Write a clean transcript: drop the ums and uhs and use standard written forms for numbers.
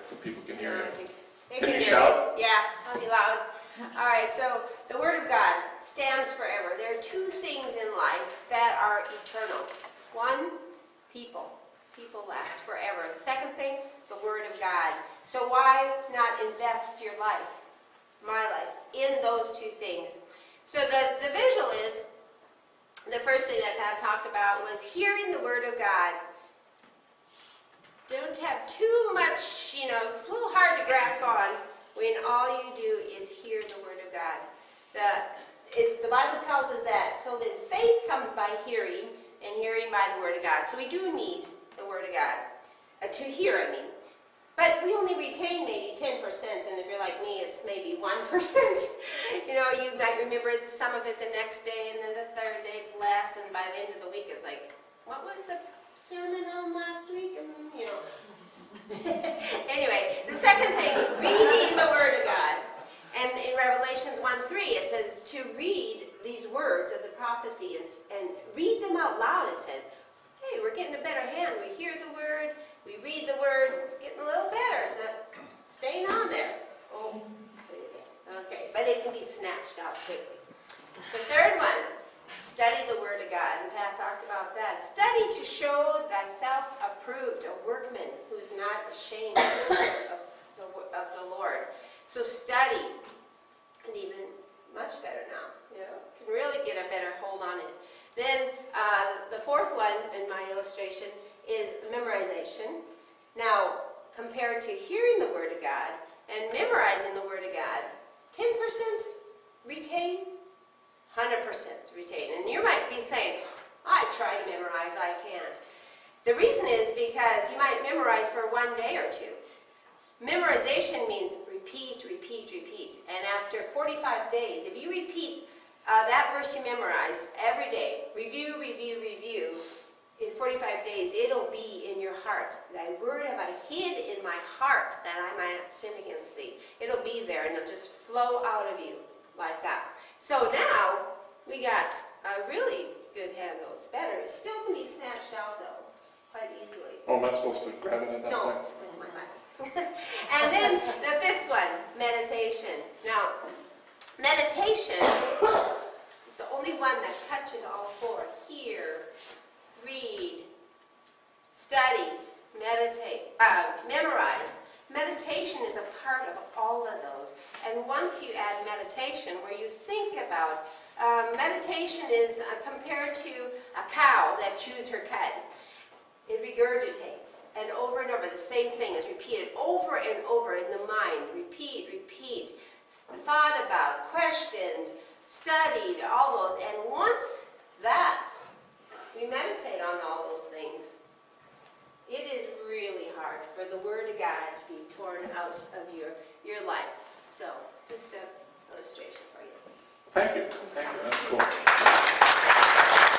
so people can hear you. Can you shout? Yeah, I'll be loud. All right, so the Word of God stands forever. There are two things in life that are eternal. One, people. People last forever. The second thing, the Word of God. So why not invest your life, my life, in those two things? So the visual is, the first thing that Pat talked about was hearing the Word of God. Don't have too much, it's a little hard to grasp on when all you do is hear the Word of God. The Bible tells us that, so that faith comes by hearing, and hearing by the Word of God. So we do need the Word of God to hear, But we only retain maybe 10%, and if you're like me, it's maybe 1%. You might remember some of it the next day, and then the third day it's less, and by the end of the week it's like, what was the sermon on last week? Anyway, the second thing, reading the Word of God. And in Revelations 1:3, it says to read these words of the prophecy and read them out loud. It says, hey, we're getting a better hand. We hear the Word, we read the Word, it's getting a little better. So staying on there. Oh, okay, but it can be snatched out quickly. The third one, study the Word of God, and Pat talked about that. Study to show thyself approved, a workman who's not ashamed of the Lord. So study, and even much better now, can really get a better hold on it. Then the fourth one in my illustration is memorization. Now, compared to hearing the Word of God and memorizing the Word of God, 10% retain, 100% retain. And you might be saying, I try to memorize, I can't. The reason is because you might memorize for one day or two. Memorization means repeat, repeat, repeat. And after 45 days, if you repeat that verse you memorized every day, review, review, review, in 45 days, it'll be in your heart. Thy word have I hid in my heart that I might not sin against thee. It'll be there, and it'll just flow out of you like that. So now, we got a really good handle. It's better. It still can be snatched out, though, quite easily. Oh, am I supposed to grab it at that point? No, with my back. And then the fifth one, meditation. Now, meditation is the only one that touches all four. Hear, read, study, meditate, memorize. Meditation is a part of all of those. And once you add meditation, where you think about, meditation is compared to a cow that chews her cud. It regurgitates, and over the same thing is repeated over and over in the mind. Repeat, repeat, thought about, questioned, studied, all those. And once that, we meditate on all those things, it is really hard for the Word of God to be torn out of your life. So, just an illustration for you. Thank you. Thank you. That's cool.